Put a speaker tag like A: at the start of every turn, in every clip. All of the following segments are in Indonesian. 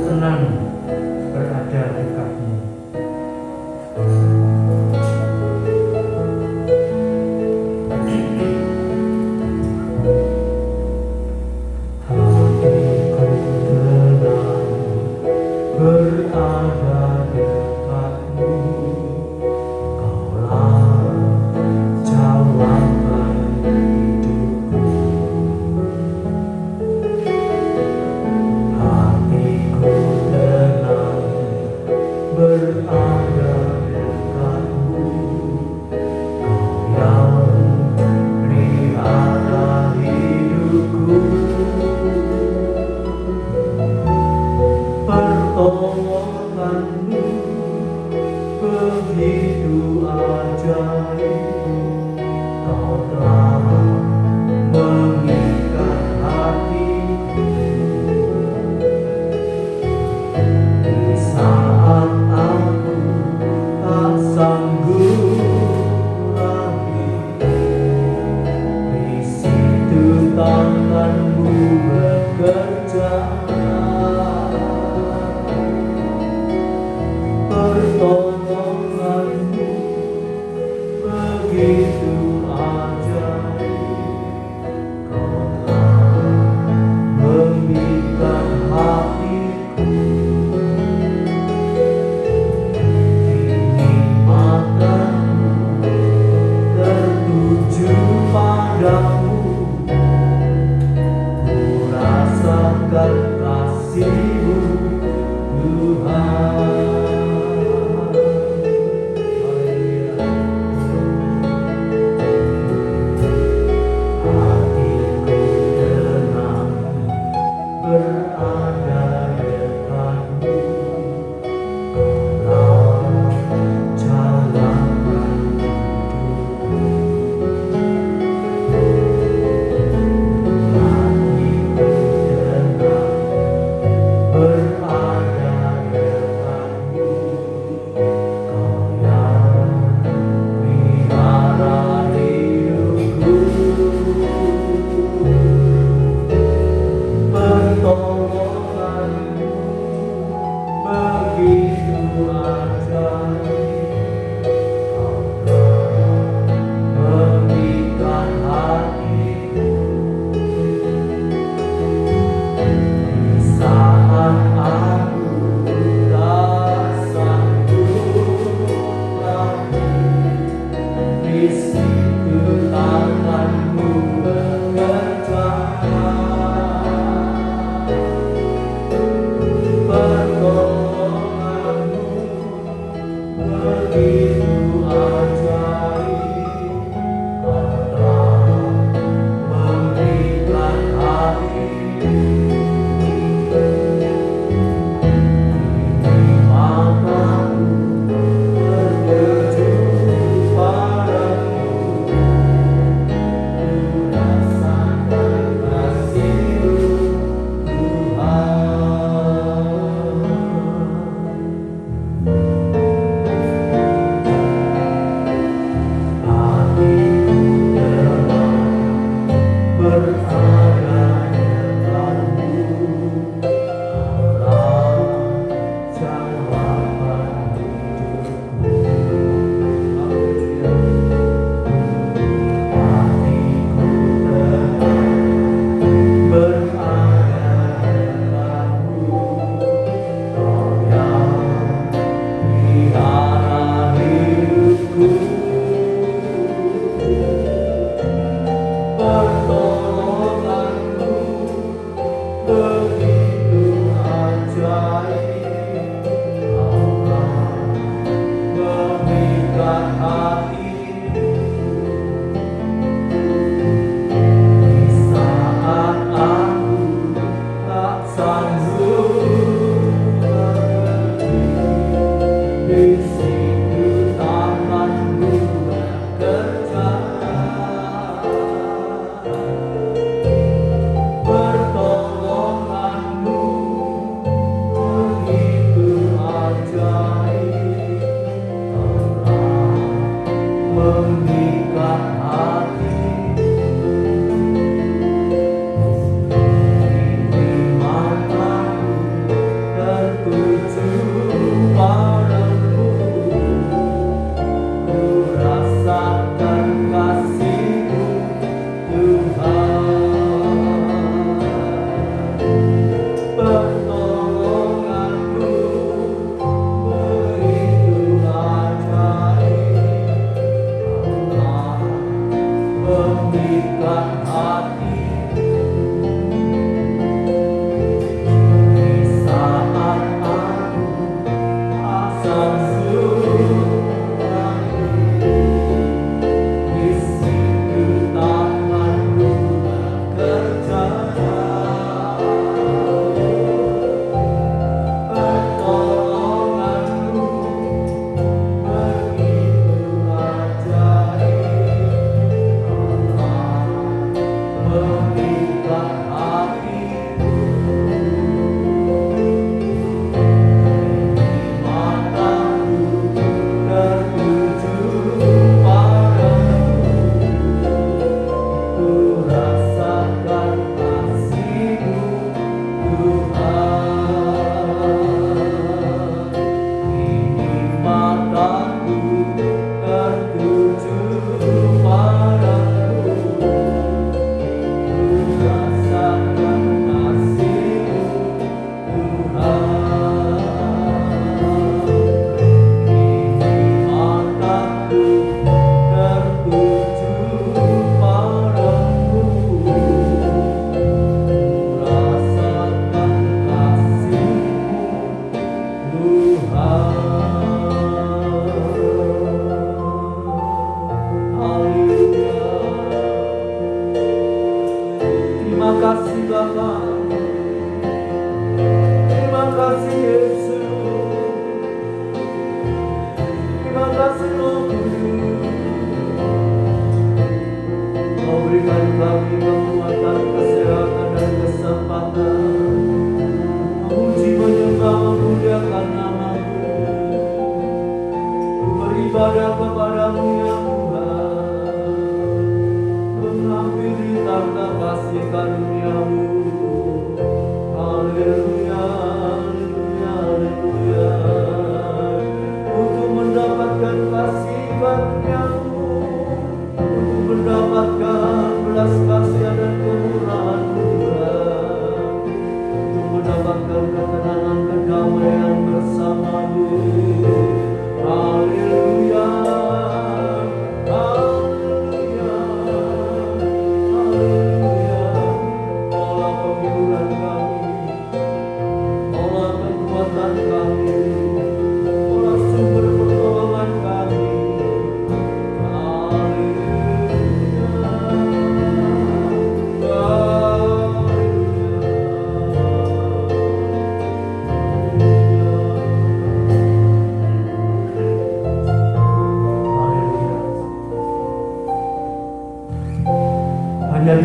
A: senang berada dekatmu. Hatiku tenang berada dekatmu. Kaulah jawaban hidupku. Hatiku tenang berada dekatmu. Kau yang pelihara hidupku. Pertolonganmu begitu ajaib. Kau telah mengikat hatiku. Di saat aku tak sanggup lagi, di situ tanganmu bekerja. Pertolonganmu begitu ajaib. Kau telah memikat hatiku. Kini mataku tertuju padamu. Ku rasakan kasih-Mu, Tuhan. Hatiku tenang berada dekatmu. Kaulah jawaban hidupku. Hatiku tenang berada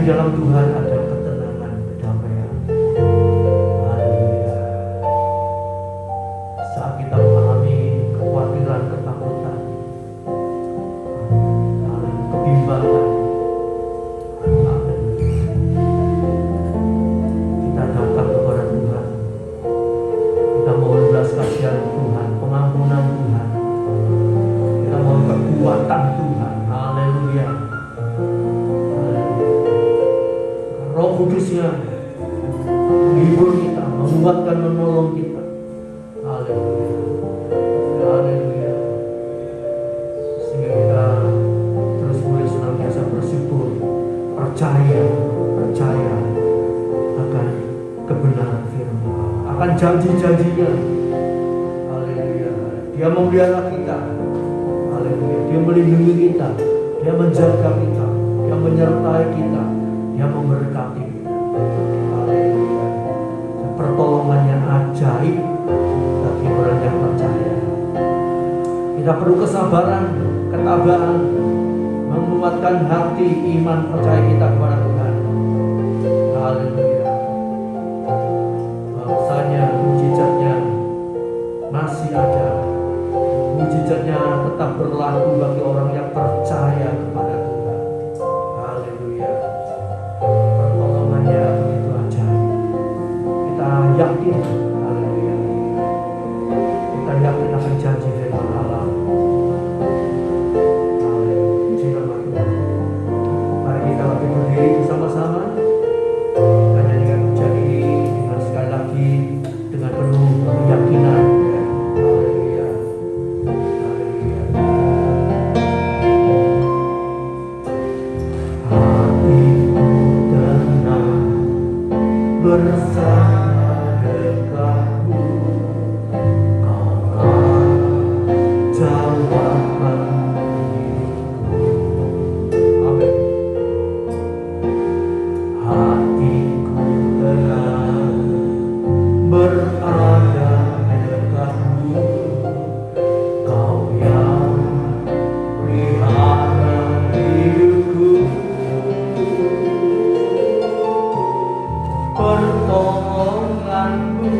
A: di dalam Tuhan ada ketenangan, kedamaian. Haleluya. Saat kita mengalami kekhawatiran, ketakutan, kebimbangan, kita datang kepada Tuhan. Kita mohon belas kasihan Tuhan, pengampunan Tuhan. Kita mohon kekuatan Tuhan. Haleluya. Roh Kudusnya menghibur kita, menguatkan, menolong kita. Haleluya. Haleluya. Sehingga kita terus boleh senantiasa bersyukur, percaya akan kebenaran firman Allah, akan janji-janjinya. Haleluya. Dia memelihara kita. Haleluya. Dia melindungi kita, Dia menjaga kita, Dia menyertai kita, Dia memberkati kita. Haleluya. Pertolongannya ajaib bagi orang yang percaya. Kita perlu kesabaran, ketabahan, menguatkan hati, iman, percaya kita kepada Tuhan. Haleluya. Bahwasanya mujizatnya masih ada. Mujizatnya tetap berlaku bagi orang yang percaya kepada Tuhan. Haleluya. Pertolongannya begitu ajaib. Kita yakin, haleluya. Kita yakin akan janji firman Allah. Haleluya. Silakan Tuhan. Mari kita lagi berdiri bersama-sama. Kita nyanyikan pujian ini dengan sekali lagi dengan penuh keyakinan. Haleluya. Haleluya. Hatiku tenang bersama dekatmu. Kaulah jawaban hidupku. Amin. Hatiku tenang berada dekatmu. Kau yang pelihara hidupku. Pertolonganmu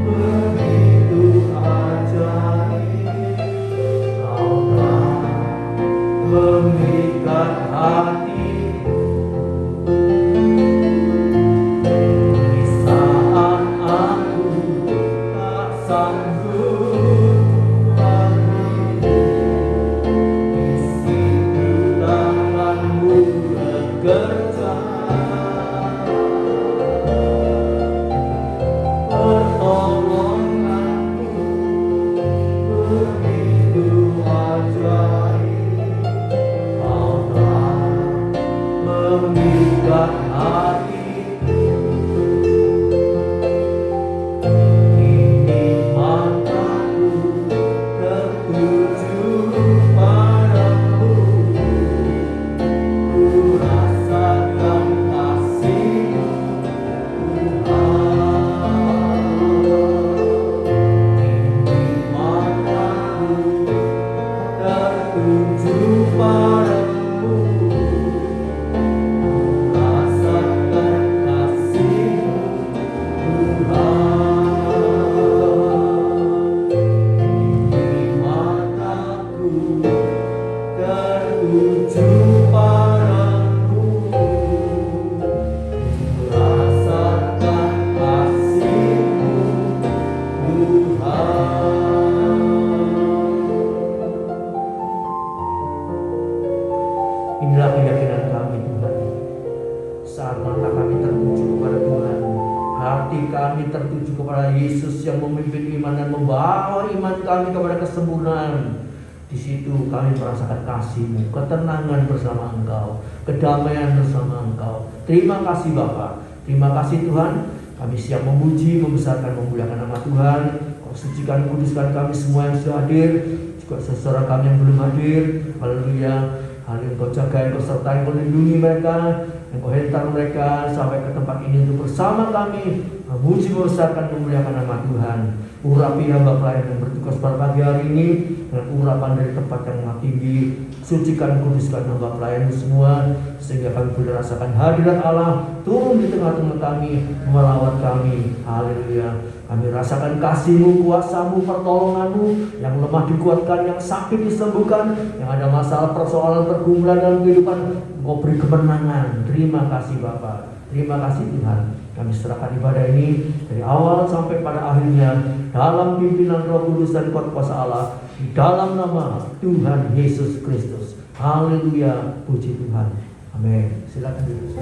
A: begitu ajaib. Kau telah mengikat hatiku. Di saat aku tak sanggup lagi, di situ tanganmu bekerja. Pertolonganmu begitu ajaib. Kau telah mengikat hatiku. Kini mataku tertuju padamu. Ku rasakan kasih-Mu, Tuhan. Kini mataku tertuju padamu. Ku rasakan kasih-Mu, Tuhan. Kini mataku tertuju padamu. Ku rasakan kasih-Mu, Tuhan. Inilah keyakinan kami Tuhan. Saat mata kami tertuju kepada Tuhan, hati kami tertuju kepada Yesus yang memimpin iman dan membawa iman kami kepada kesempurnaan. Di situ kami merasakan kasih-Mu, ketenangan bersama Engkau, kedamaian bersama Engkau. Terima kasih Bapa, terima kasih Tuhan. Kami siap memuji, membesarkan, memuliakan nama Tuhan. Kau sucikan, kuduskan kami semua yang sudah hadir, juga seseorang kami yang belum hadir. Haleluya. Haleluya. Kau jaga, Kau sertai, Kau lindungi mereka. Engkau hentar mereka sampai ke tempat ini untuk bersama kami memuji, membesarkan, memuliakan nama Tuhan. Urapi hamba pelayan yang bertugas pada pagi hari ini dengan urapan dari tempat yang maha tinggi. Sucikan, kuduskan hamba pelayan semua, sehingga kami boleh rasakan hadirat Allah turun di tengah-tengah kami, melawat kami. Haleluya. Kami rasakan kasih-Mu, kuasa-Mu, pertolongan-Mu, yang lemah dikuatkan, yang sakit disembuhkan, yang ada masalah, persoalan, pergumulan dalam kehidupan, Engkau beri kemenangan. Terima kasih Bapa, terima kasih Tuhan. Kami serahkan ibadah ini dari awal sampai pada akhirnya dalam pimpinan Roh Kudus dan kuat kuasa Allah, di dalam nama Tuhan Yesus Kristus. Haleluya, puji Tuhan. Amin. Silakan duduk.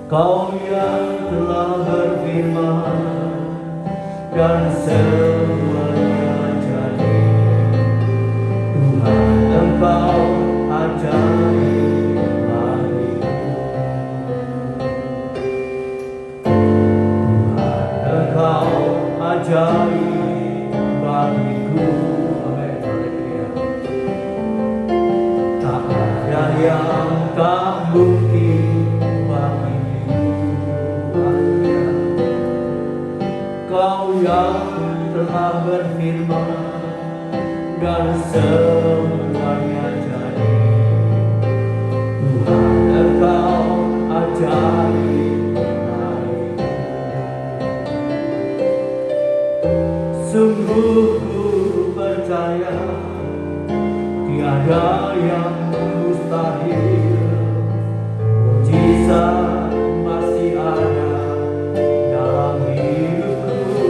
A: Kau yang telah berfirman dan semuanya jadi. Tuhan, Engkau ajaib bagiku. Tuhan, Engkau ajaib bagiku. Amin. Haleluya. Tak ada yang tak mungkin. Kau yang telah berfirman dan semuanya jadi. Tuhan, Engkau ajaib bagiku. Sungguh ku percaya tiada yang mustahil. Mujizat masih ada dalam hidupku.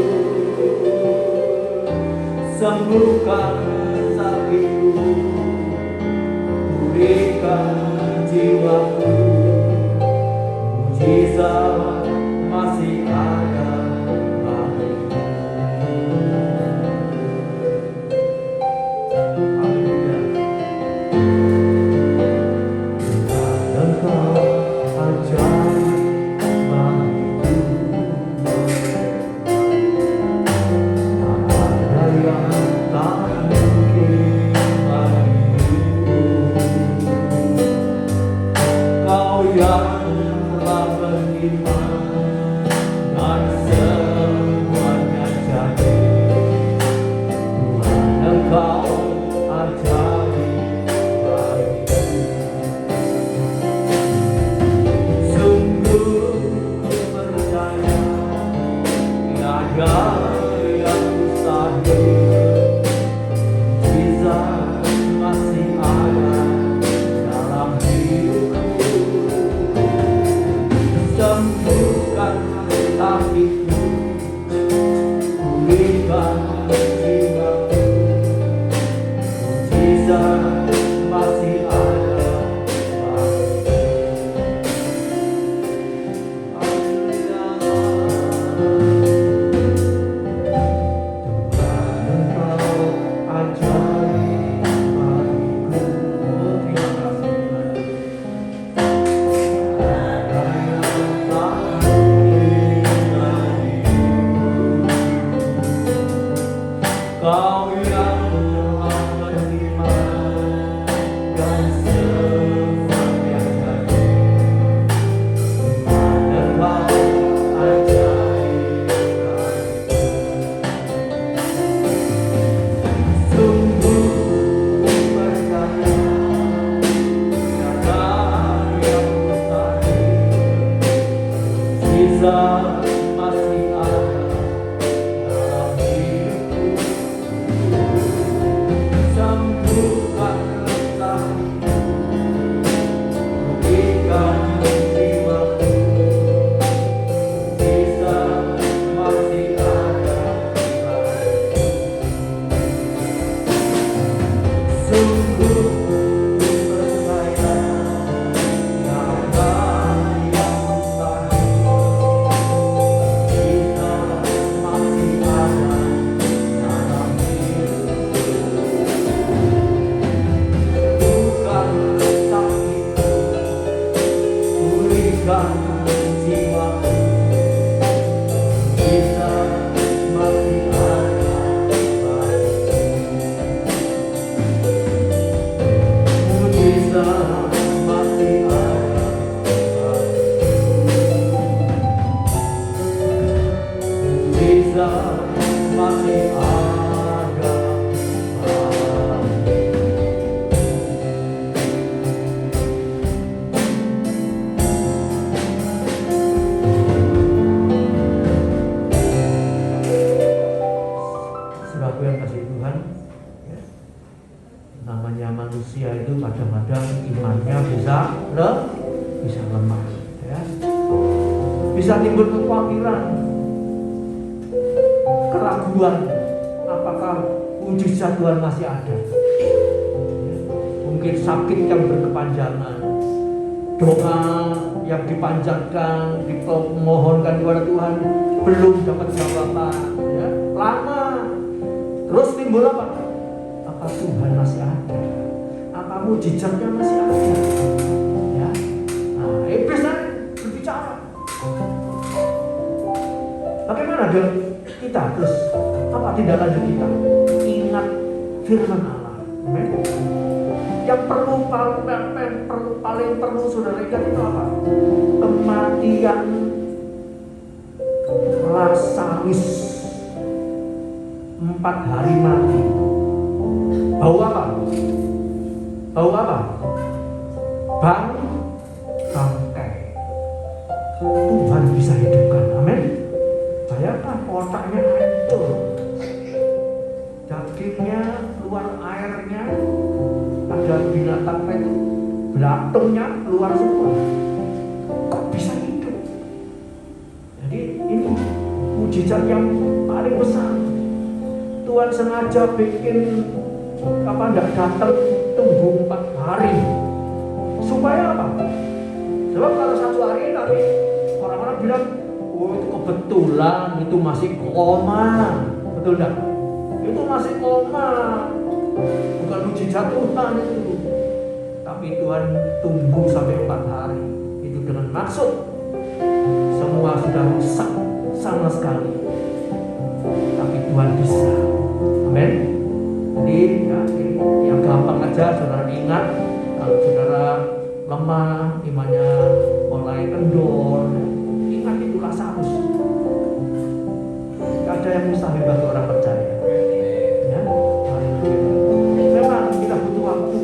A: Sembuhkan sakitku, pulihkan jiwaku. Mujizat masih ada bagiku. Haleluya. Engkau ajaib bagiku. Tak ada yang tak mungkin bagiku. Kau yang telah berfirman dan semuanya jadi. Tuhan, Engkau ajaib bagiku. Sungguh percaya tiada yang mustahil. Mujizat masih ada dalam hidupku. Sembuhkan sakitku, pulihkan jiwaku. Mujizat masih ada bagiku. Tuhan, Engkau ajaib bagiku. Oh, terima kasih Tuhan. Ada yang tak mungkin bagiku. Kau yang telah berfirman Namanya manusia itu kadang-kadang imannya bisa lemah, ya. Bisa timbul kekhawatiran, keraguan, apakah mujizat Tuhan masih ada. Mungkin sakit yang berkepanjangan, doa yang dipanjatkan, dimohonkan kepada Tuhan belum dapat jawaban, ya, lama. Terus timbul apa? Apa Tuhan masih ada? Apa mujizatnya masih ada? Ya. Nah, iblis berbicara. Bagaimana dengan kita? Terus apa tindak lanjut kita? Ingat firman Allah. Amen. Yang paling perlu saudara ingat itu apa? Kematian Lazarus 4 hari mati. Bau apa? Bau apa? Bangkai. Tuhan bisa hidupkan. Amin. Bayangkan otaknya hancur, dagingnya keluar airnya, ada binatang itu belatungnya keluar semua. Kok bisa hidup? Jadi ini mujizat yang paling besar. Tuhan sengaja bikin enggak datang, tunggu 4 hari. Supaya apa? Sebab kalau 1 hari nanti orang-orang bilang, oh itu kebetulan, itu masih koma. Betul enggak? Itu masih koma. Bukan mujizat Tuhan itu. Tapi Tuhan tunggu sampai 4 hari. Itu dengan maksud semua sudah rusak sama sekali, tapi Tuhan bisa. Amin. Jadi ya, yang gampang aja saudara ingat. Kalau saudara lemah, imannya mulai kendor, ingat itu Lazarus. Gak ada yang mustahil bagi orang percaya. Ya, memang kita butuh waktu.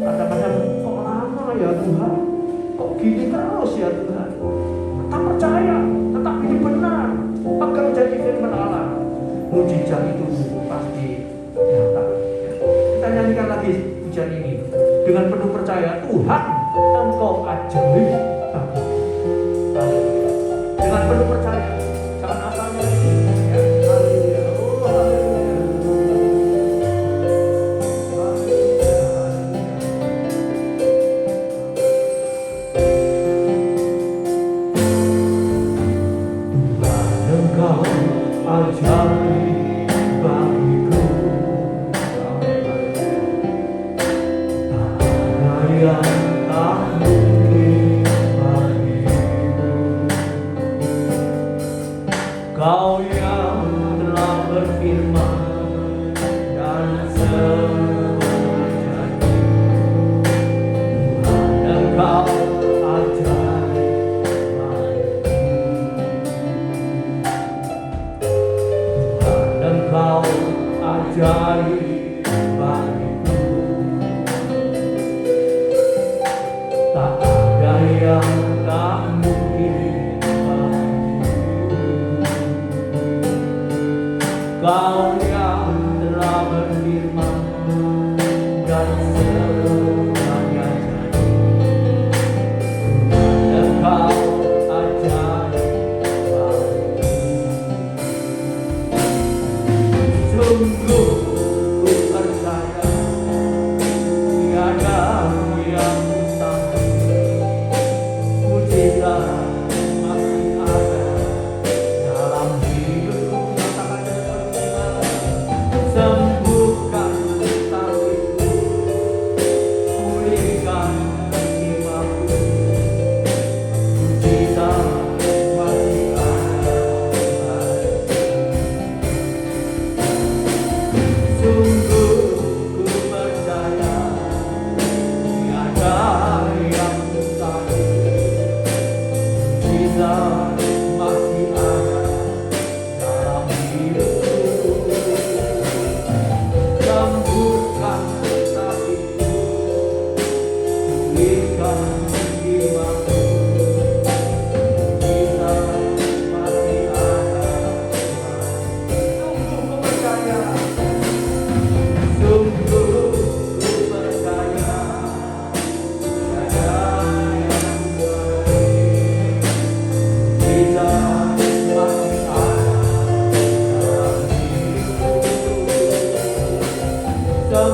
A: Kadang-kadang kok lama ya Tuhan, kok gini terus ya Tuhan. Tetap percaya, tetap ini benar, pegang janji firman Allah. Mujizat itu pasti nyata. Kita nyanyikan lagi pujian ini dengan penuh percaya. Tuhan, Engkau ajaib bagi. Dengan penuh percaya, jangan asal nyanyi. Ya, haleluya. Oh, haleluya. Tuhan, Engkau ajaib bagiku. Yang tak mungkin bagimu. Kau yang telah berfirman dan semua jadi. Tuhan, Engkau ajaib bagiku. Tuhan, Engkau ajaib bagiku. Tak ada yang tak mungkin bagimu. Kau yang telah berfirman dan semuanya jadi. Engkau ajaib bagiku. Sungguh ku percaya tiada yang masih ada dalam hidup. Sembuhkan sakitku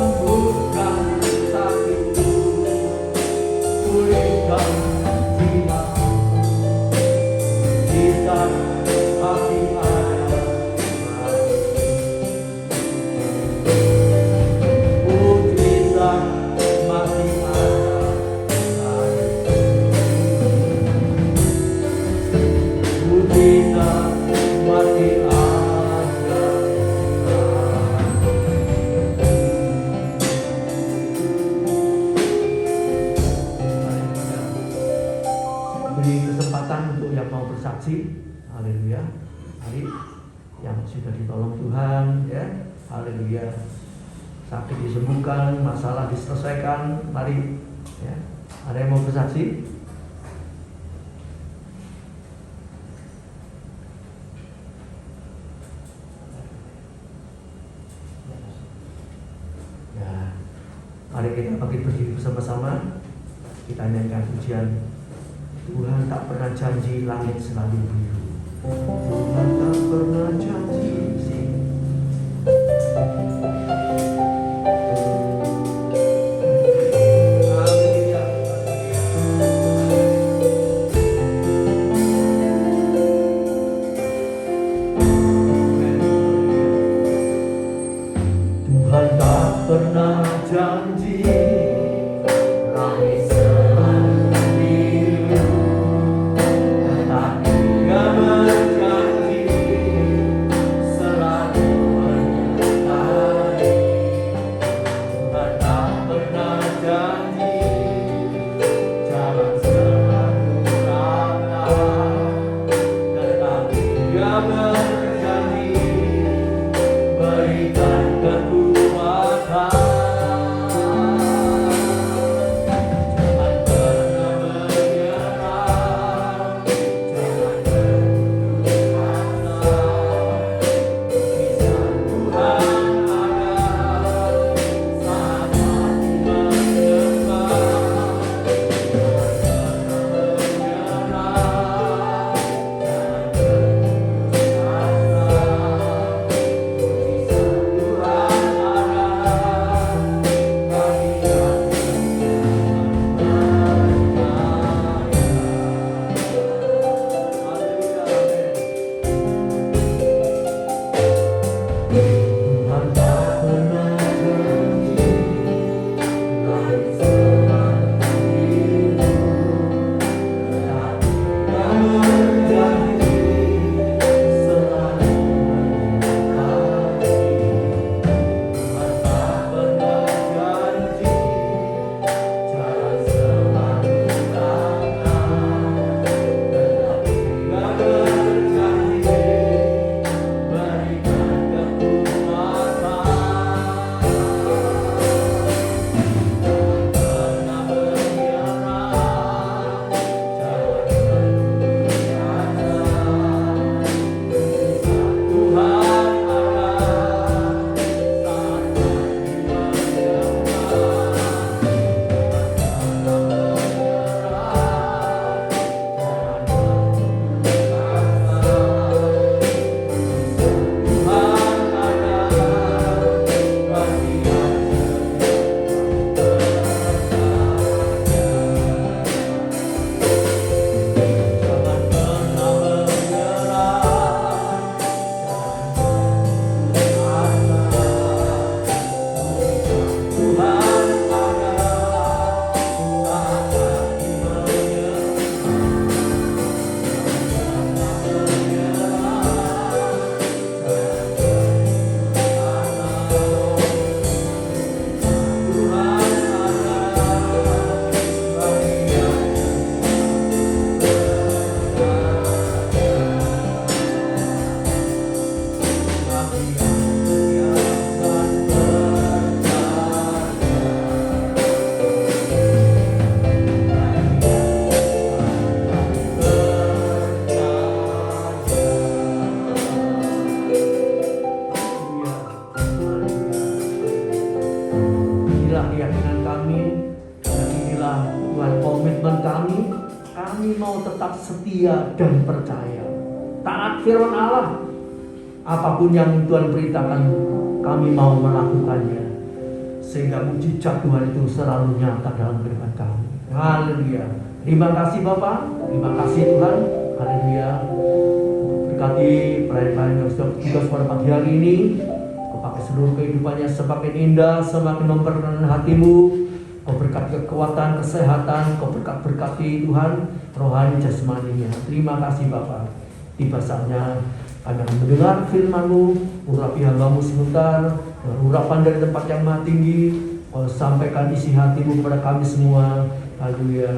A: sembuhkan sakitku, pulihkan jiwa. Mujizat masih ada, mujizat masih ada, mujizat masih ada. Beri kesempatan untuk yang mau bersaksi. Haleluya. Mari yang sudah ditolong Tuhan, ya. Haleluya. Sakit disembuhkan, masalah diselesaikan. Mari, ya. Ada yang mau bersaksi? Ya. Mari kita berdiri bersama-sama. Kita nyanyikan pujian. Tuhan tak pernah janji langit selalu biru. Tuhan tak pernah janji sini. Tuhan tak pernah janji langit selalu biru, tetapi Dia berjanji selalu menyertai. Tuhan tak pernah janji jalan selalu rata, tetapi Dia berjanji berikan kekuatan. kami mau tetap setia dan percaya. Taat firman Allah. Apapun yang Tuhan perintahkan, kami mau melakukannya. sehingga mujizat Tuhan itu selalu nyata dalam kehidupan kami. Haleluya. Terima kasih Bapak, terima kasih Tuhan. Haleluya. Berkati pelayan-pelayan yang sudah bertugas pada pagi hari ini, Kau pakai seluruh kehidupannya semakin indah, semakin memperkenankan hatimu. Kau berkati kekuatan, kesehatan, Kau berkati Tuhan rohani jasmaninya. Terima kasih Bapak. Tiba saatnya kami akan mendengar firman-Mu, urapi hamba-Mu sebentar, dengan urapan dari tempat yang maha tinggi. Kau sampaikan isi hati-Mu kepada kami semua. Haleluya.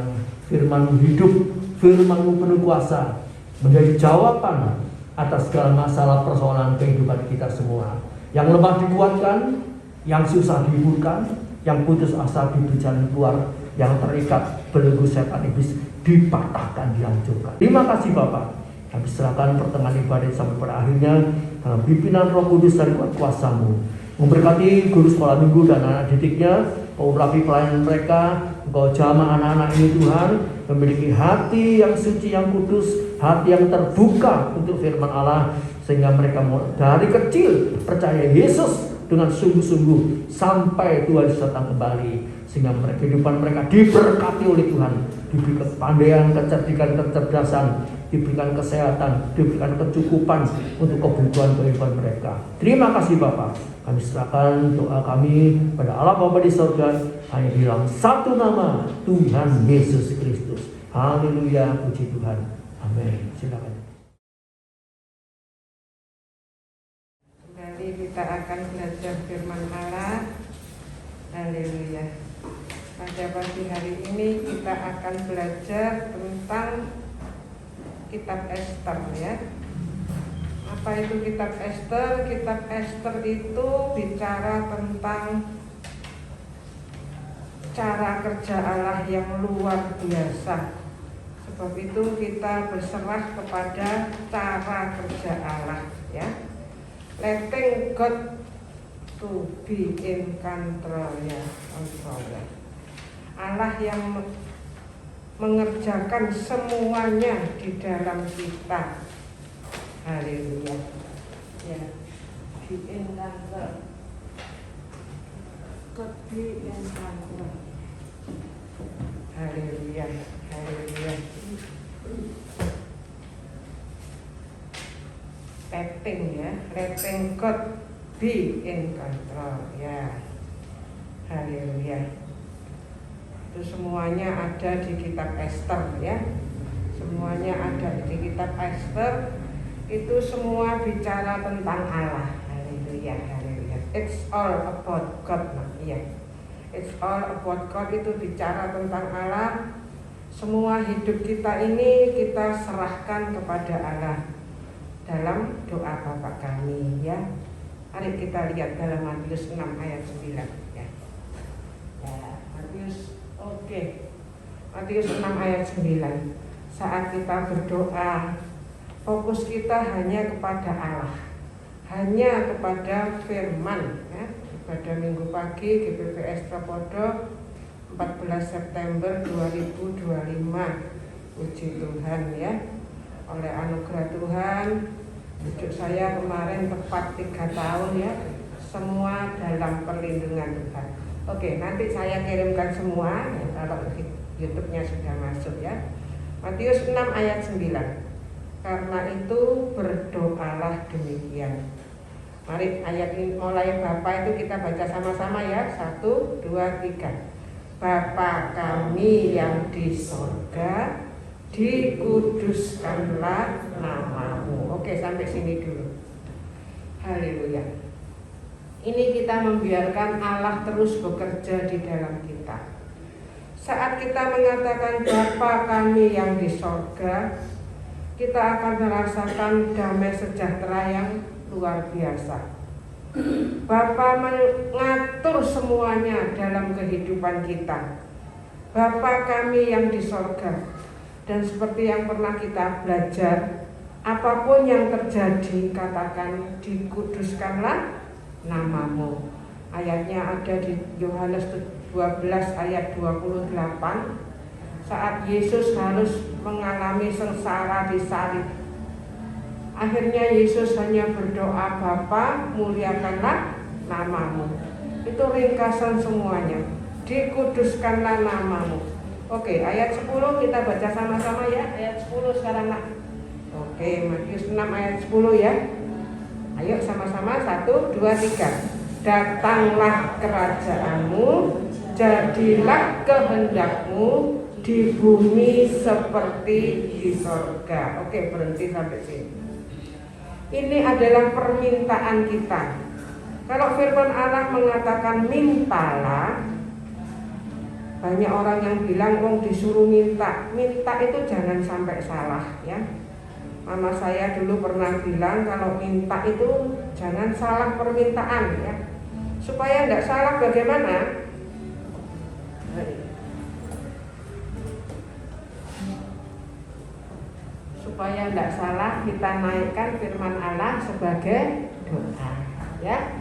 A: Firman-Mu hidup, firman-Mu penuh kuasa, menjadi jawaban atas segala masalah persoalan kehidupan kita semua. Yang lemah dikuatkan, yang susah dihiburkan, yang putus asa diberi jalan keluar, yang terikat belenggu setan iblis dipatahkan, dihancurkan. Terima kasih Bapak. Kami serahkan pertengahan ibadah sampai pada akhirnya dalam pimpinan Roh Kudus dan kuasa-Mu. Memberkati guru sekolah minggu dan anak didiknya, Kau urapi pelayanan mereka, Engkau jamah anak-anak ini Tuhan, memiliki hati yang suci, yang kudus, hati yang terbuka untuk firman Allah, sehingga mereka dari kecil percaya Yesus dengan sungguh-sungguh sampai Tuhan datang kembali, sehingga kehidupan mereka diberkati oleh Tuhan, diberi kepandaian, kecerdikan, kecerdasan, diberikan kesehatan, diberikan kecukupan untuk kebutuhan kehidupan mereka. Terima kasih Bapak. Kami serahkan doa kami pada Allah Bapa di surga, hanya di dalam satu nama, Tuhan Yesus Kristus. Haleluya, puji Tuhan. Amin. Silakan.
B: Kembali kita akan belajar firman Allah. Haleluya. Pada pagi hari ini kita akan belajar tentang kitab Ester ya. Apa itu kitab Ester? Kitab Ester itu bicara tentang cara kerja Allah yang luar biasa. Sebab itu kita berserah kepada cara kerja Allah ya. Letting God to be in control ya. Allah yang mengerjakan semuanya di dalam kita. Haleluya. Ya. Be in control. God be in control. Haleluya. Haleluya. Letting ya, letting God be in control ya. Haleluya. Itu semuanya ada di kitab Ester ya. Semuanya ada di kitab Ester. Itu semua bicara tentang Allah. Haleluya, haleluya. It's all about God. Iya. It's all about God itu bicara tentang Allah. Semua hidup kita ini kita serahkan kepada Allah dalam doa Bapa kami ya. Mari kita lihat dalam Matius 6 ayat 9 ya. Matius Matius 6 ayat 9. Saat kita berdoa, fokus kita hanya kepada Allah, hanya kepada firman ya. Pada minggu pagi GPPS Trapodo 14 September 2025. Puji Tuhan ya. Oleh anugerah Tuhan, hidup saya kemarin tepat 3 tahun ya. Semua dalam perlindungan Tuhan. Oke, nanti saya kirimkan semua ya, kalau YouTube-nya sudah masuk ya. Matius 6 ayat 9. Karena itu berdoalah demikian. Mari ayat ini mulai Bapa itu kita baca sama-sama ya. 1, 2, 3. Bapa kami yang di sorga, dikuduskanlah namamu. Oke, sampai sini dulu. Haleluya. Ini kita membiarkan Allah terus bekerja di dalam kita. Saat kita mengatakan Bapa kami yang di sorga, kita akan merasakan damai sejahtera yang luar biasa. Bapa mengatur semuanya dalam kehidupan kita. Bapa kami yang di sorga. Dan seperti yang pernah kita belajar, apapun yang terjadi, katakan dikuduskanlah namamu. Ayatnya ada di Yohanes 12 ayat 28. Saat Yesus harus mengalami sengsara di salib, akhirnya Yesus hanya berdoa, Bapa muliakanlah namamu. Itu ringkasan semuanya. Dikuduskanlah namamu. Oke, ayat 10 kita baca sama-sama ya. Ayat 10 sekarang nak. Oke, Matius 6 ayat 10 ya. Ayo sama-sama 1, 2, 3. Datanglah kerajaanmu, jadilah kehendakmu di bumi seperti di sorga. Oke, berhenti sampai sini. Ini adalah permintaan kita. Kalau firman Allah mengatakan mintalah, banyak orang yang bilang disuruh minta. Minta itu jangan sampai salah ya. Mama saya dulu pernah bilang kalau minta itu jangan salah permintaan ya. Supaya tidak salah bagaimana? Supaya tidak salah kita naikkan firman Allah sebagai doa ya.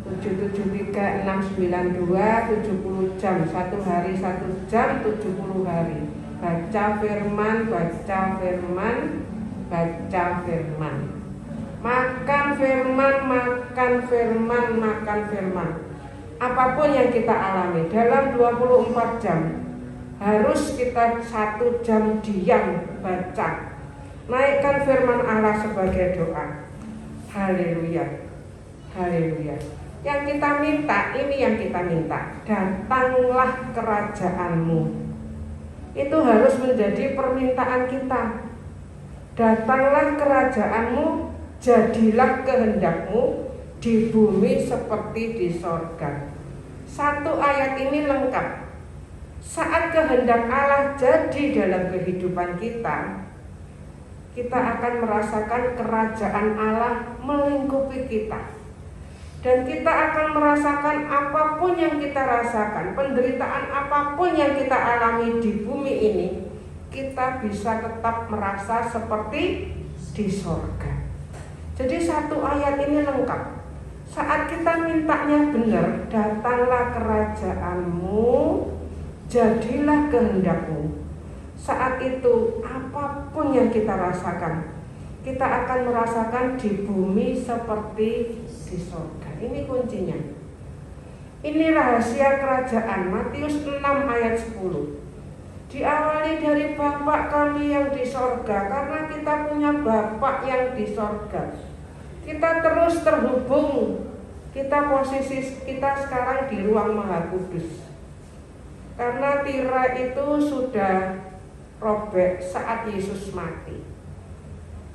B: 773 692 70 jam, 1 hari 1 jam 70 hari. Baca firman, baca firman, baca firman. Makan firman, makan firman, makan firman. Apapun yang kita alami dalam 24 jam harus kita 1 jam diam baca. Naikkan firman Allah sebagai doa. Haleluya. Haleluya. Yang kita minta, ini yang kita minta. Datanglah kerajaanmu. Itu harus menjadi permintaan kita. Datanglah kerajaanmu, jadilah kehendakmu di bumi seperti di sorga. 1 ayat ini lengkap. Saat kehendak Allah jadi dalam kehidupan kita, kita akan merasakan kerajaan Allah melingkupi kita. Dan kita akan merasakan apapun yang kita rasakan, penderitaan apapun yang kita alami di bumi ini, kita bisa tetap merasa seperti di sorga. Jadi 1 ayat ini lengkap. Saat kita mintanya benar, datanglah kerajaanmu, jadilah kehendakmu. Saat itu apapun yang kita rasakan, kita akan merasakan di bumi seperti di sorga. Ini kuncinya. Ini rahasia kerajaan. Matius 6 ayat 10. Diawali dari Bapa kami yang di sorga. Karena kita punya Bapa yang di sorga, kita terus terhubung. Posisi kita sekarang di ruang Maha Kudus. Karena tirai itu sudah robek saat Yesus mati.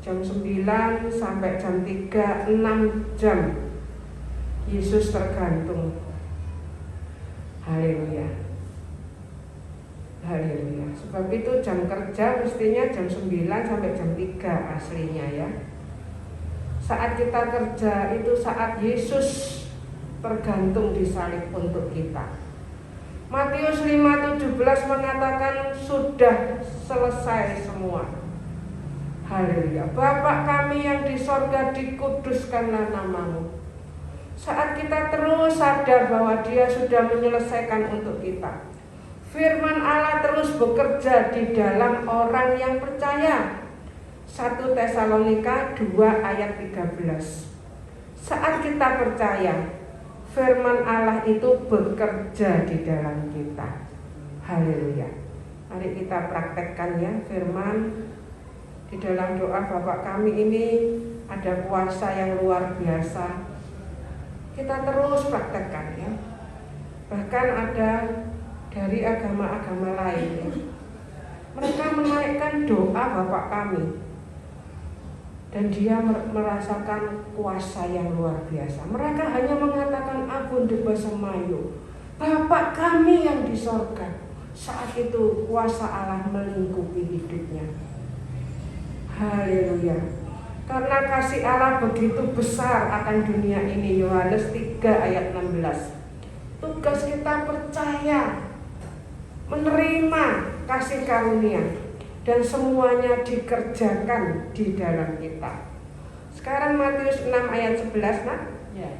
B: Jam 9 sampai jam 3, 6 jam Yesus tergantung. Haleluya. Haleluya. Sebab itu jam kerja mestinya jam 9 sampai jam 3 aslinya ya. Saat kita kerja itu saat Yesus tergantung di salib untuk kita. Matius 5:17 mengatakan sudah selesai semua. Haleluya. Bapa kami yang di sorga, dikuduskanlah namamu. Saat kita terus sadar bahwa Dia sudah menyelesaikan untuk kita, firman Allah terus bekerja di dalam orang yang percaya. 1 Tesalonika 2 ayat 13. Saat kita percaya, firman Allah itu bekerja di dalam kita. Haleluya. Mari kita praktekkan ya firman. Di dalam doa Bapa kami ini ada kuasa yang luar biasa. Kita terus praktekkan ya. Bahkan ada dari agama-agama lain ya. Mereka menaikkan doa Bapa kami, dan dia merasakan kuasa yang luar biasa. Mereka hanya mengatakan Abunde Basemayo, Bapa kami yang di sorga. Saat itu kuasa Allah melingkupi hidupnya. Haleluya. Karena kasih Allah begitu besar akan dunia ini. Yohanes 3 ayat 16. Tugas kita percaya, menerima kasih karunia, dan semuanya dikerjakan di dalam kita. Sekarang Matius 6 ayat 11 nak? Ya.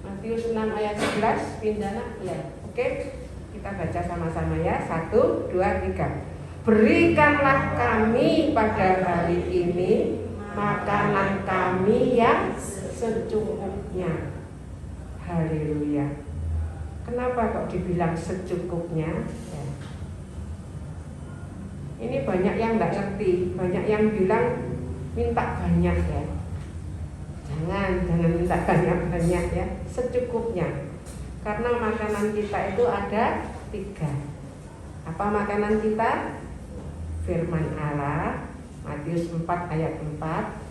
B: Matius 6 ayat 11 pindah nak? Ya. Oke. Kita baca sama-sama ya. 1, 2, 3. Berikanlah kami pada hari ini makanan kami yang secukupnya. Haleluya. Kenapa kok dibilang secukupnya? Ya. Ini banyak yang nggak ngerti, banyak yang bilang minta banyak ya. Jangan minta banyak ya, secukupnya. Karena makanan kita itu ada 3. Apa makanan kita? Firman Allah, Matius 4 ayat 4.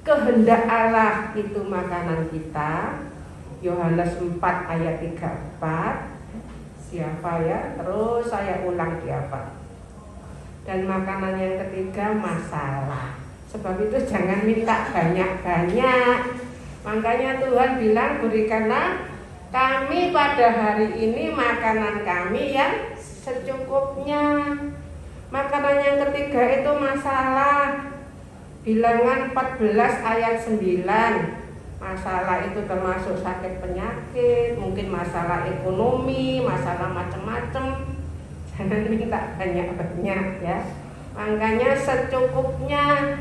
B: Kehendak Allah itu makanan kita, Yohanes 4 ayat 34. Siapa ya? Terus saya ulang di apa? Dan makanan yang ketiga masalah. Sebab itu jangan minta banyak-banyak. Makanya Tuhan bilang, berikanlah kami pada hari ini makanan kami yang secukupnya. Makanan yang ketiga itu masalah. Bilangan 14 ayat 9. Masalah itu termasuk sakit penyakit, mungkin masalah ekonomi, masalah macam-macam. Jangan minta banyak-banyak ya. Makanya secukupnya.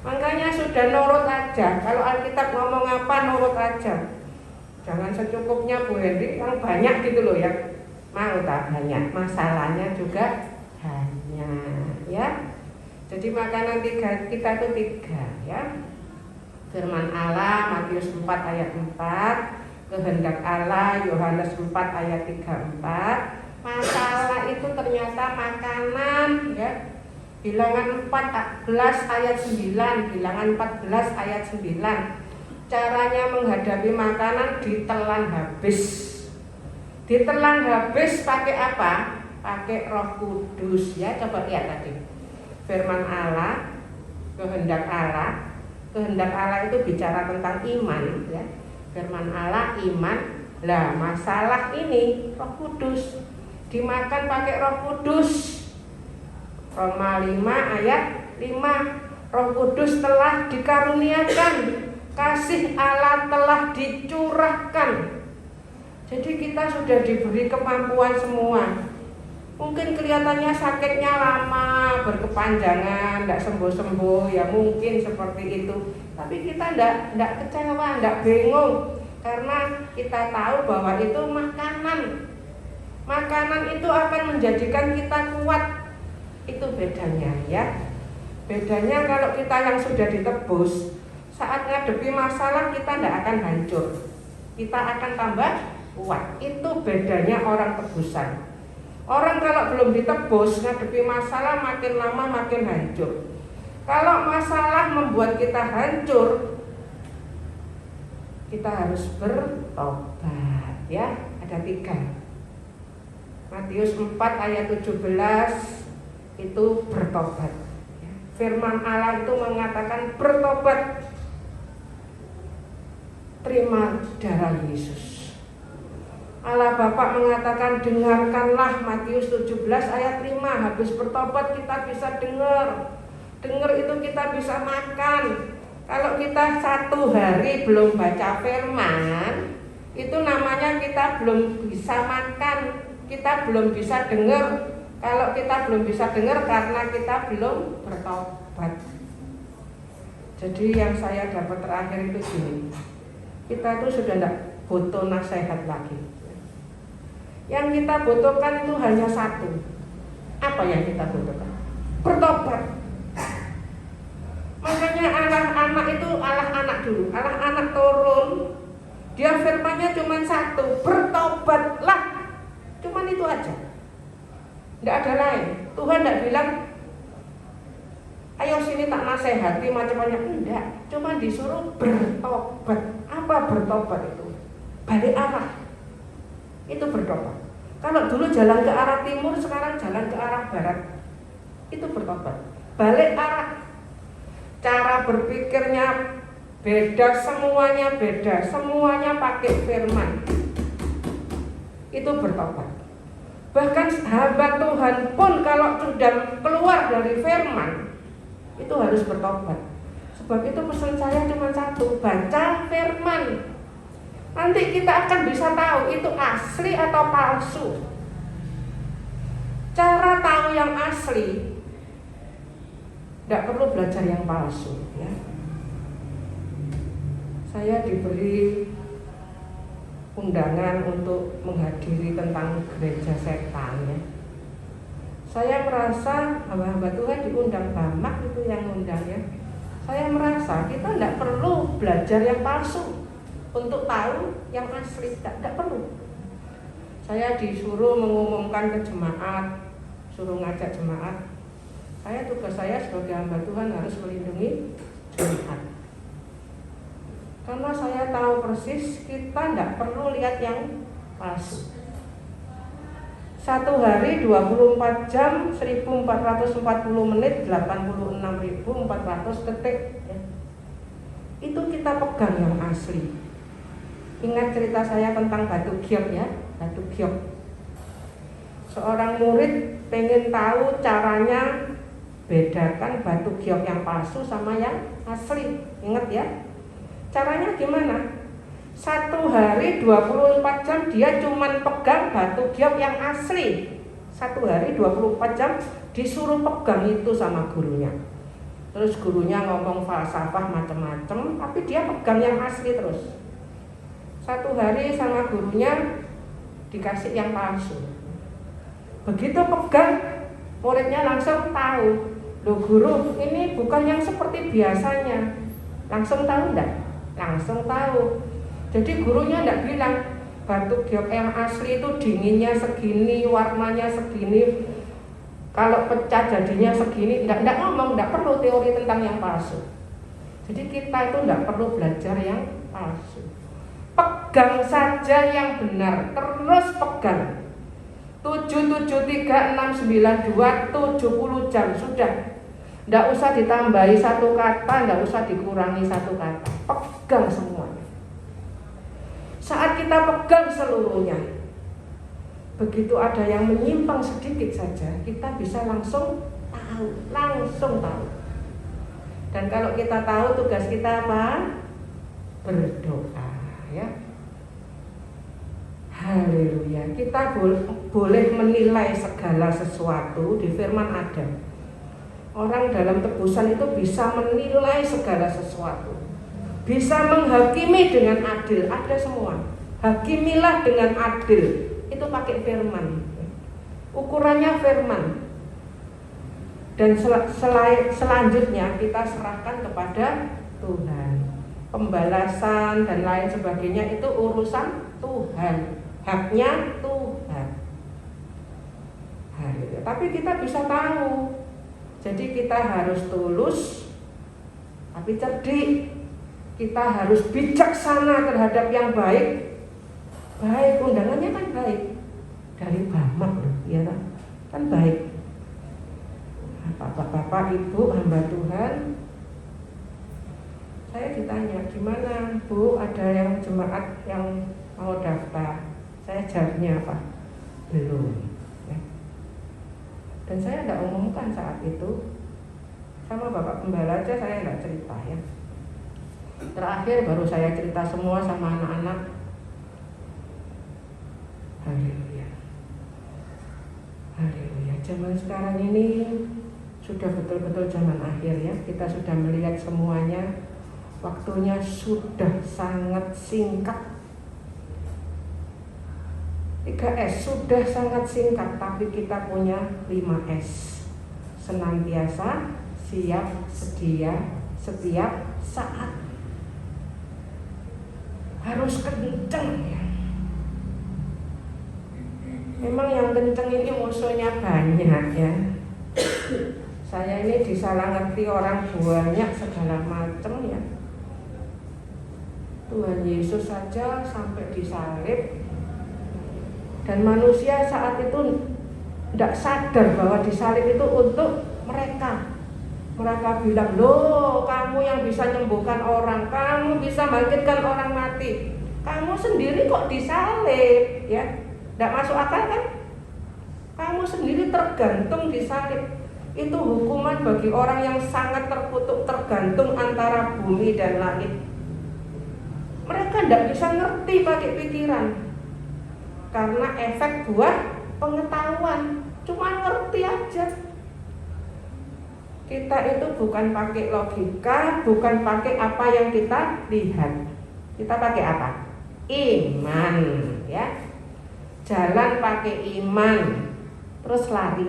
B: Makanya sudah nurut aja. Kalau Alkitab ngomong apa, nurut aja. Jangan secukupnya Bu Henry, yang banyak gitu loh ya. Mau tak banyak, masalahnya juga banyak ya. Jadi makanan kita itu 3 ya. Firman Allah Matius 4 ayat 4, kehendak Allah Yohanes 4 ayat 34. Masalah itu ternyata makanan ya. Bilangan 14 ayat 9, Bilangan 14 ayat 9. Caranya menghadapi makanan ditelan habis. Ditelan habis pakai apa? Pakai Roh Kudus ya. Coba lihat tadi. Firman Allah, kehendak Allah. Kehendak Allah itu bicara tentang iman ya. Firman Allah iman. Lah masalah ini Roh Kudus. Dimakan pakai Roh Kudus. Roma 5 ayat 5. Roh Kudus telah dikaruniakan, kasih Allah telah dicurahkan. Jadi kita sudah diberi kemampuan semua. Mungkin kelihatannya sakitnya lama, berkepanjangan, tidak sembuh-sembuh, ya mungkin seperti itu. Tapi kita tidak kecewa, tidak bingung, karena kita tahu bahwa itu makanan. Makanan itu akan menjadikan kita kuat. Itu bedanya ya. Bedanya kalau kita yang sudah ditebus, saat ngadepi masalah kita tidak akan hancur, kita akan tambah kuat. Itu bedanya orang tebusan. Orang kalau belum ditebus, ngadepi masalah makin lama makin hancur. Kalau masalah membuat kita hancur, kita harus bertobat ya. Ada 3. Matius 4 ayat 17 itu bertobat. Firman Allah itu mengatakan bertobat, terima darah Yesus. Allah Bapa mengatakan dengarkanlah, Matius 17 ayat 5. Habis bertobat kita bisa dengar. Dengar itu kita bisa makan. Kalau kita 1 hari belum baca firman, itu namanya kita belum bisa makan. Kita belum bisa dengar. Kalau kita belum bisa dengar karena kita belum bertobat. Jadi yang saya dapat terakhir itu gini, kita itu sudah tidak butuh nasihat lagi. Yang kita butuhkan itu hanya 1. Apa yang kita butuhkan? Bertobat. Makanya Allah anak itu Allah anak dulu. Allah anak turun. Dia firmannya cuma 1, bertobatlah. Cuman itu aja. Tidak ada lain. Tuhan tidak bilang ayo sini tak nasihati macam-macam. Enggak. Cuma disuruh bertobat. Apa bertobat itu? Balik arah. Itu bertobat. Kalau dulu jalan ke arah timur, sekarang jalan ke arah barat. Itu bertobat. Balik arah. Cara berpikirnya beda, semuanya beda. Semuanya pakai firman. Itu bertobat. Bahkan hamba Tuhan pun kalau sudah keluar dari firman, itu harus bertobat. Sebab itu pesan saya cuma 1, baca firman. Nanti kita akan bisa tahu itu asli atau palsu. Cara tahu yang asli, tidak perlu belajar yang palsu ya. Saya diberi undangan untuk menghadiri tentang gereja setan ya. Saya merasa hamba-hamba Tuhan diundang Bamak itu yang undang ya. Saya merasa kita tidak perlu belajar yang palsu untuk tahu yang asli, tidak perlu. Saya disuruh mengumumkan ke jemaat, suruh ngajak jemaat. Tugas saya sebagai hamba Tuhan harus melindungi jemaat. Karena saya tahu persis kita tidak perlu lihat yang palsu. Satu hari 24 jam 1440 menit 86.400 detik ya. Itu kita pegang yang asli. Ingat cerita saya tentang batu giok ya, batu giok. Seorang murid pengen tahu caranya bedakan batu giok yang palsu sama yang asli. Ingat ya, caranya gimana? Satu hari 24 jam dia cuman pegang batu giok yang asli. Satu hari 24 jam disuruh pegang itu sama gurunya. Terus gurunya ngomong falsafah macam-macam, tapi dia pegang yang asli terus. Satu hari sama gurunya dikasih yang palsu. Begitu pegang, muridnya langsung tahu, loh guru, ini bukan yang seperti biasanya. Langsung tahu enggak? Langsung tahu. Jadi gurunya enggak bilang batu giok yang asli itu dinginnya segini, warnanya segini, kalau pecah jadinya segini. Enggak ngomong, enggak perlu teori tentang yang palsu. Jadi kita itu enggak perlu belajar yang palsu. Pegang saja yang benar, terus pegang. 773 692 70 jam sudah. Enggak usah ditambahi satu kata, enggak usah dikurangi satu kata. Pegang semuanya. Saat kita pegang seluruhnya, begitu ada yang menyimpang sedikit saja, kita bisa langsung tahu. Dan kalau kita tahu, tugas kita apa? Berdoa ya. Haleluya. Kita boleh menilai segala sesuatu. Di firman ada, orang dalam tebusan itu bisa menilai segala sesuatu, bisa menghakimi dengan adil. Ada semua. Hakimilah dengan adil. Itu pakai firman. Ukurannya firman. Dan selanjutnya kita serahkan kepada Tuhan. Pembalasan dan lain sebagainya itu urusan Tuhan. Haknya Tuhan. Tapi kita bisa tahu. Jadi kita harus tulus tapi cerdik. Kita harus bijaksana terhadap yang baik. Baik, undangannya kan baik. Dari Bamak ya kan baik. Bapak-bapak, Ibu, hamba Tuhan, saya ditanya, gimana Bu, ada yang jemaat yang mau daftar? Saya jawabnya apa? Belum ya. Dan saya tidak umumkan saat itu. Sama Bapak Gembala aja saya tidak cerita ya. Terakhir baru saya cerita semua sama anak-anak. Haleluya. Haleluya. Zaman sekarang ini sudah betul-betul zaman akhir ya. Kita sudah melihat semuanya. Waktunya sudah sangat singkat. 3S sudah sangat singkat, tapi kita punya 5S. Senantiasa, siap, sedia, setiap saat. Harus kenceng ya. Memang yang kenceng ini musuhnya banyak ya. Saya ini disalah ngerti orang banyak segala macam ya. Tuhan Yesus saja sampai disalib. Dan manusia saat itu tidak sadar bahwa disalib itu untuk mereka. Mereka bilang, loh kamu yang bisa menyembuhkan orang, kamu bisa bangkitkan orang mati, kamu sendiri kok disalib ya. Tidak masuk akal kan? Kamu sendiri tergantung disalib. Itu hukuman bagi orang yang sangat terkutuk, tergantung antara bumi dan langit. Mereka tidak bisa ngerti pakai pikiran, karena efek buat pengetahuan. Cuma ngerti aja. Kita itu bukan pakai logika, bukan pakai apa yang kita lihat. Kita pakai apa? iman, ya. Jalan pakai iman, terus lari.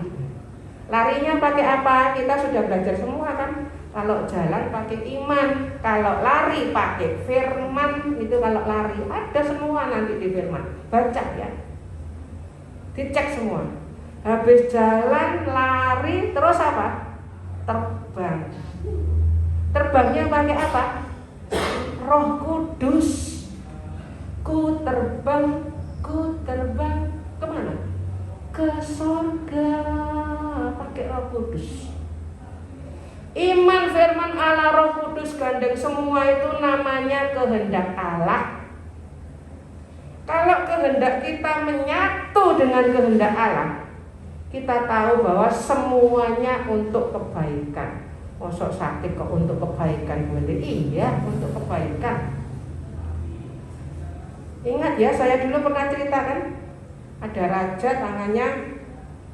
B: Larinya pakai apa? Kita sudah belajar semua kan. Kalau jalan pakai iman, kalau lari pakai firman. Itu kalau lari ada semua nanti di firman. Baca ya, dicek semua. Habis jalan, lari, terus apa? Terbang. Terbangnya pakai apa? Roh Kudus. Ku terbang kemana? Ke surga, pakai Roh Kudus. Iman, firman Allah, Roh Kudus gandeng, semua itu namanya kehendak Allah. Kalau kehendak kita menyatu dengan kehendak Allah, kita tahu bahwa semuanya untuk kebaikan. Mosok sakit kok untuk kebaikan? Iya, untuk kebaikan. Ingat ya, saya dulu pernah ceritakan, ada raja tangannya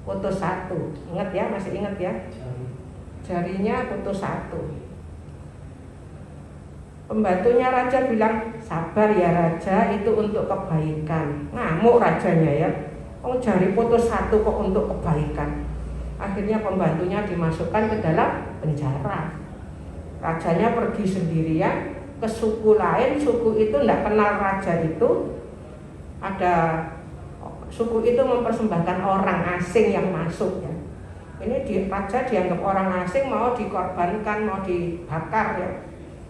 B: putus satu. Ingat ya, masih ingat ya? Jarinya putus satu. Pembantunya raja bilang, sabar ya raja, itu untuk kebaikan. Ngamuk rajanya ya, oh jari putus satu kok untuk kebaikan. Akhirnya pembantunya dimasukkan ke dalam penjara. Rajanya pergi sendirian ke suku lain, suku itu tidak kenal raja itu. Ada suku itu mempersembahkan orang asing yang masuk ya. Ini raja dianggap orang asing, mau dikorbankan, mau dibakar ya.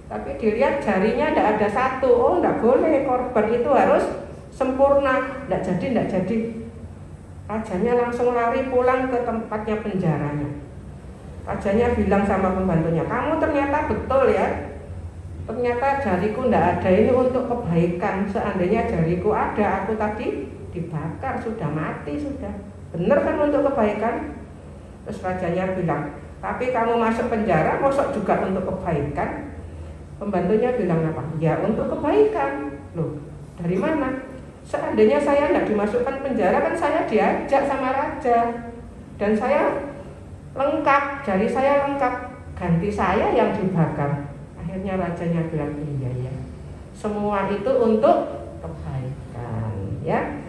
B: Tapi dilihat jarinya tidak ada satu. Oh tidak boleh, korban itu harus sempurna. Tidak jadi. Rajanya langsung lari pulang ke tempatnya penjaranya. Rajanya bilang sama pembantunya, kamu ternyata betul ya, ternyata jariku tidak ada, ini untuk kebaikan. Seandainya jariku ada, aku tadi dibakar, sudah mati, sudah. Benar kan untuk kebaikan? Terus rajanya bilang, tapi kamu masuk penjara, mosok juga untuk kebaikan? Pembantunya bilang apa? Ya untuk kebaikan. Loh, dari mana? Seandainya saya tidak dimasukkan penjara, kan saya diajak sama raja. Dan saya lengkap, jari saya lengkap, ganti saya yang dibakar. Akhirnya rajanya bilang, iya ya, semua itu untuk kebaikan ya.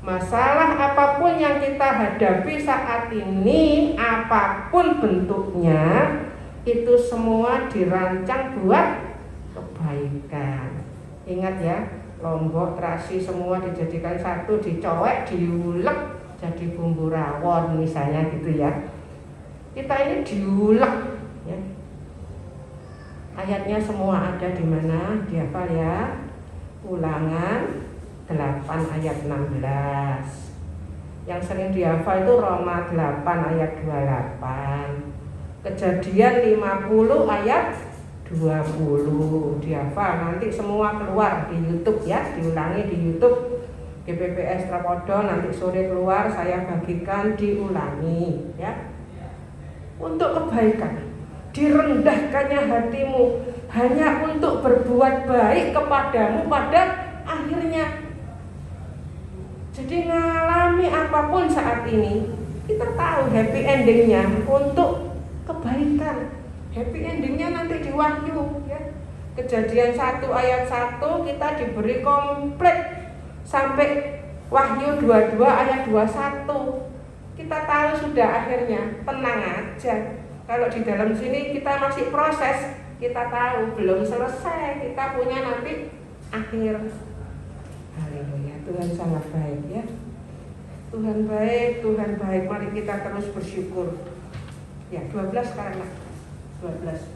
B: Masalah apapun yang kita hadapi saat ini, apapun bentuknya, itu semua dirancang buat kebaikan. Ingat ya, Lombok, Terasi semua dijadikan satu, dicowek, diulek jadi bumbu rawon misalnya gitu ya. Kita ini diulek ya. Ayatnya semua ada di mana? Dihafal ya. Ulangan 8 ayat 16. Yang sering dihafal itu Roma 8 ayat 28. Kejadian 50 ayat 20. Dihafal, nanti semua keluar di YouTube ya, diulangi di YouTube GPPS Trapodo, nanti sore keluar, saya bagikan, diulangi ya. Untuk kebaikan, direndahkannya hatimu hanya untuk berbuat baik kepadamu pada akhirnya. Jadi ngalami apapun saat ini, kita tahu happy endingnya untuk kebaikan. Happy endingnya nanti di Wahyu ya. Kejadian 1 ayat 1 kita diberi komplit sampai Wahyu 22 ayat 21. Kita tahu sudah akhirnya, tenang aja. Kalau di dalam sini kita masih proses, kita tahu belum selesai, kita punya nanti akhir. Haleluya, Tuhan sangat baik ya. Tuhan baik, Tuhan baik. Mari kita terus bersyukur. Ya, 12 sekarang lah. 12.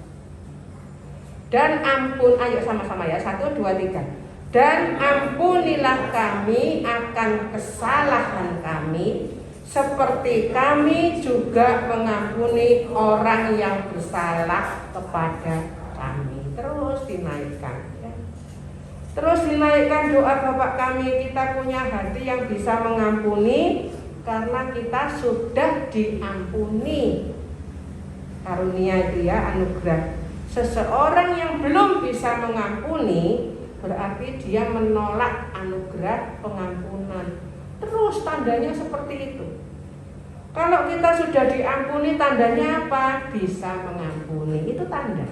B: Dan ampun, ayo sama-sama ya. 1, 2, 3. Dan ampunilah kami akan kesalahan kami, seperti kami juga mengampuni orang yang bersalah kepada kami. Terus dinaikkan ya. Terus dinaikkan doa Bapak kami, kita punya hati yang bisa mengampuni karena kita sudah diampuni. Karunia itu ya, anugerah. Seseorang yang belum bisa mengampuni berarti dia menolak anugerah pengampunan. Terus tandanya seperti itu. Kalau kita sudah diampuni, tandanya apa? Bisa mengampuni. Itu tanda.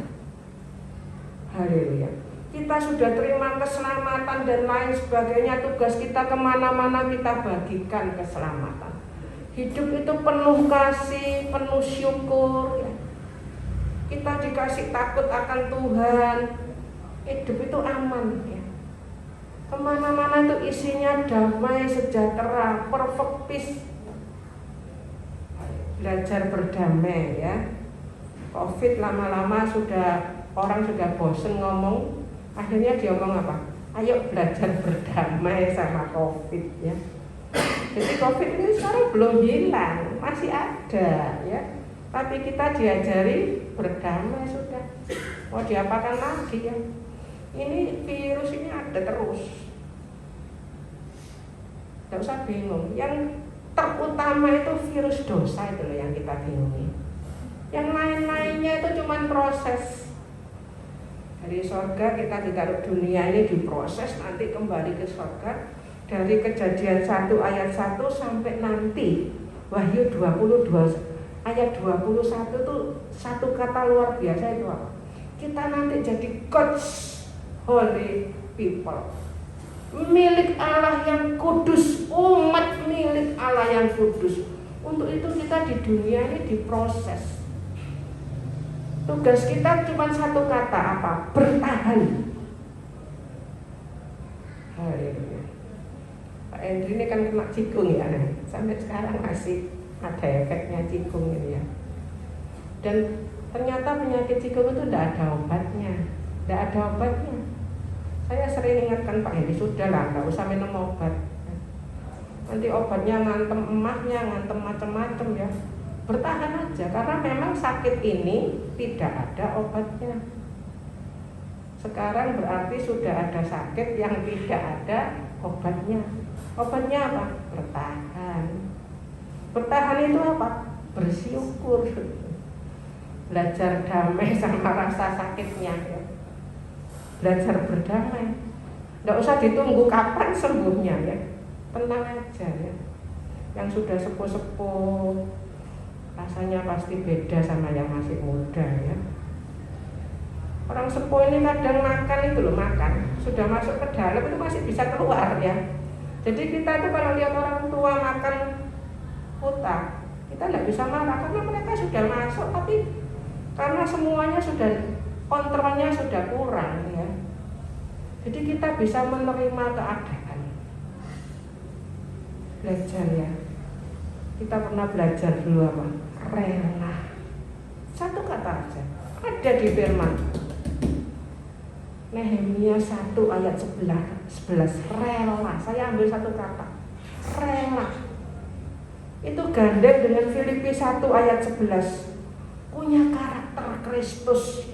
B: Haleluya. kita sudah terima keselamatan dan lain sebagainya, tugas kita kemana-mana kita bagikan keselamatan. Hidup itu penuh kasih, penuh syukur ya. Kita dikasih takut akan Tuhan, hidup itu aman ya. Kemana-mana itu isinya damai, sejahtera, perfect peace. Belajar berdamai ya. Covid lama-lama orang sudah bosen ngomong, akhirnya dia ngomong apa? Ayo belajar berdamai sama Covid ya. Jadi Covid ini sekarang belum hilang, masih ada ya. Tapi kita diajari berdamai sudah. Mau diapakan lagi ya? Ini virus ini ada terus. Tidak usah bingung. Yang terutama itu virus dosa itu loh yang kita bingung. Yang lain-lainnya itu cuma proses. Dari surga kita ditaruh dunia ini diproses, nanti kembali ke surga. Dari Kejadian 1 ayat 1 sampai nanti Wahyu 22 ayat 21 itu satu kata luar biasa itu apa? Kita nanti jadi God's holy people, milik Allah yang kudus, umat milik Allah yang kudus. Untuk itu kita di dunia ini diproses. Tugas kita cuma satu kata apa? Bertahan. Haleluya. Pak Hendri ini kan kena cikung ya, sampai sekarang masih ada efeknya cikung ini ya. Dan ternyata penyakit cikung itu tidak ada obatnya, tidak ada obatnya. Saya sering ingatkan Pak Hendri, sudah lah, nggak usah minum obat. Nanti obatnya ngantem emaknya, ngantem macam-macam ya. Bertahan aja, karena memang sakit ini tidak ada obatnya. Sekarang berarti sudah ada sakit yang tidak ada obatnya. Obatnya apa? Bertahan. Bertahan itu apa? Bersyukur. Belajar damai sama rasa sakitnya ya. Belajar berdamai. Tidak usah ditunggu kapan sembuhnya ya. Tenang aja ya. Yang sudah sepuh-sepuh rasanya pasti beda sama yang masih muda ya. Orang sepuh ini kadang makan itu loh, makan sudah masuk ke dalam itu masih bisa keluar ya. Jadi kita itu kalau lihat orang tua makan otak, kita tidak bisa marah karena mereka sudah masuk, tapi karena semuanya sudah kontrolnya sudah kurang ya. Jadi kita bisa menerima keadaan. Belajar ya. Kita pernah belajar dulu apa? Rela. Satu kata aja. Ada di firman Nehemia 1 ayat 11. Rela. Saya ambil satu kata. Rela. Itu gandeng dengan Filipi 1 ayat 11. Punya karakter Kristus.